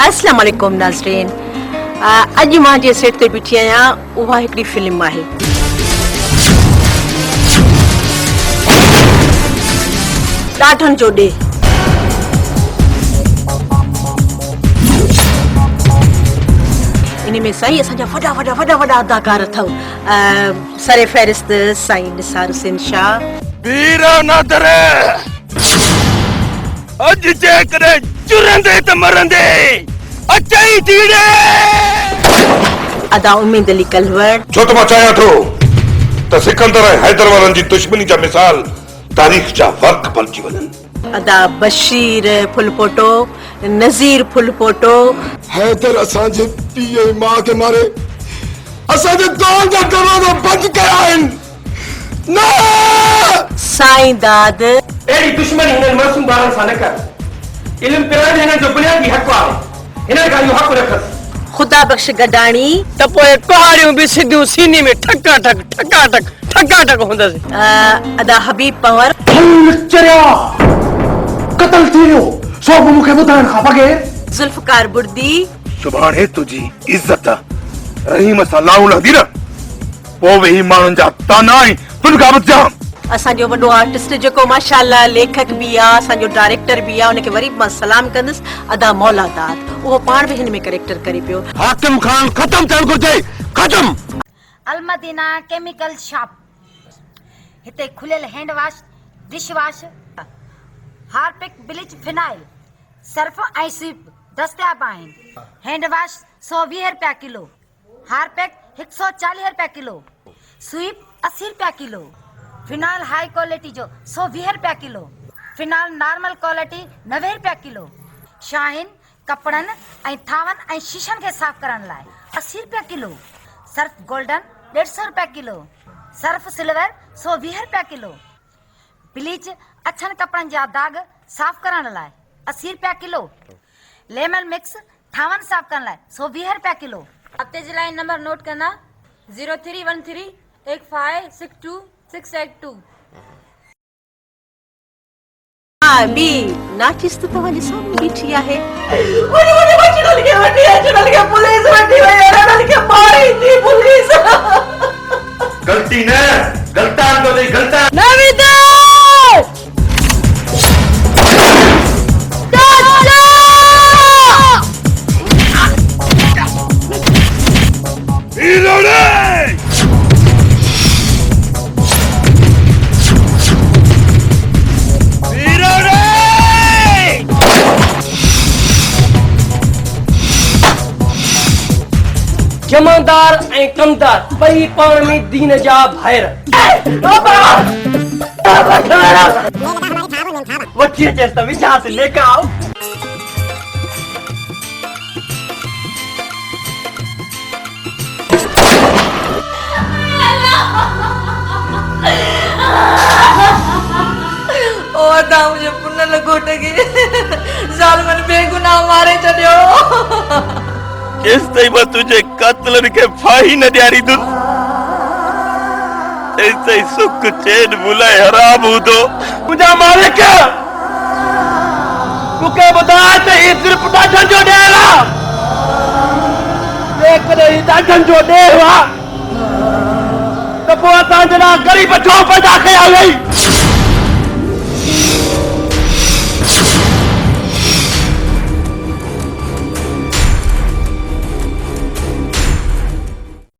अस्सलाम वालेकुम नाज़रीन। अॼु मां जे सेट ते बीठी आहियां उहा हिकिड़ी फिल्म आहे। ॾाढनि जो ॾे। इन में साईं असांजा वॾा वॾा वॾा वॾा अदाकार अथव। सरे फ़हरिस्त साईं निसार हुसैन शाह। बीरा नादर अॼु जेकॾहिं चुरंदे त मरंदे अचई तीड़े। अदा उम्मीद अली कलवड़। छो त मां चाहियां थो त सिकंदर ऐं हैदर वारनि जी दुश्मनी जा मिसाल तारीख़ जा वर्क बणिजी वञनि। अदा बशीर फुलपोटो, नज़ीर फुलपोटो। हैदर असांजे पीउ ऐं माउ खे मारे असांजे दौर जा दरवाजा बंदि कया आहिनि। न साईं दाद। अहिड़ी दुश्मनी हिननि मासूम ॿारनि सां न कर। इल्मु पिणु हिननि जो बुनियादी हक़ आहे। हिननि खां इहो हक़ रखसि। खुदा बख्श गडाणी। त पोइ कुहाड़ियूं बि सिधियूं सीने में ठका ठक ठका ठक ठका ठक हूंदसि। अदा हबीब पंवर। चरिया क़त्ल थी वियो सो बि मूंखे ॿुधाइण खां बग़ैर। ज़ुल्फ़कार बुर्दी। सुभाणे तुंहिंजी इज़त रहीम सां लाऊं लहंदी न पोइ वेही माण्हुनि जा ताना ऐं तुनका बचाम। असांजो वॾो आर्टिस्ट जेको माशाअल्लाह लेखक भी आहे, असांजो डायरेक्टर भी आहे, उनखे वरी मां सलाम कंदसि। अदा मौला दाद उहो पाण बि हिन में कैरेक्टर करे पियो। हाकिम खान ख़त्म थियणु घुरिजे। ख़त्म। अलमदीना केमिकल शॉप हिते खुलियल hand wash, dish wash, Harpic, bleach, phenyl, Surf ऐं सीप दस्तियाब आहिनि। हैंड वॉश 120 रुपया किलो, हार्पिक 140 रुपया किलो, स्वीप 80 रुपया किलो, फिनाइल हाई क्वालिटी जो 120 रुपया किलो, फिनाइल नॉर्मल क्वालिटी 90 रुपया किलो, शाहीन कपड़नि ऐं थावनि ऐं शीशनि खे साफ़ करण लाइ 80 रुपया किलो, सर्फ गोल्डन 150 रुपया किलो, सर्फ सिल्वर 120 रुपया किलो, ब्लीच अछनि कपड़नि जा दाग साफ़ करण लाइ 80 रुपया किलो, लेमन मिक्स थावनि साफ़ करण लाइ 120 रुपया किलो। हफ़्ते जे लाइ नंबर नोट करना 0313 8562 हाँ बी नाचिस तो तव्हांजे साम्हूं बीठी आहे। गलती न गलतान तो नहीं गलतान। जमादार ऐं कमदार ॿई पाण में दीन जा भाइर। वठी अचेसि त विझांसि लेकर आओ। ओ ता मुझे पुनल घोट के ज़ालिमन बेगुनाह मारे छॾियो। केस ताईं मां तुंहिंजे कातिलनि खे फाही न ॾियारींदुसि तेसि ताईं सुख चैन भुलाए हराम हूंदो। मुंहिंजा मालिक मूंखे ॿुधाए त ही सिर्फ़ ॾाढनि जो ॾेर आहे। जेकॾहिं ही ॾाढनि जो ॾेर आहे त पोइ असां जहिड़ा ग़रीब छो पैदा कया वई।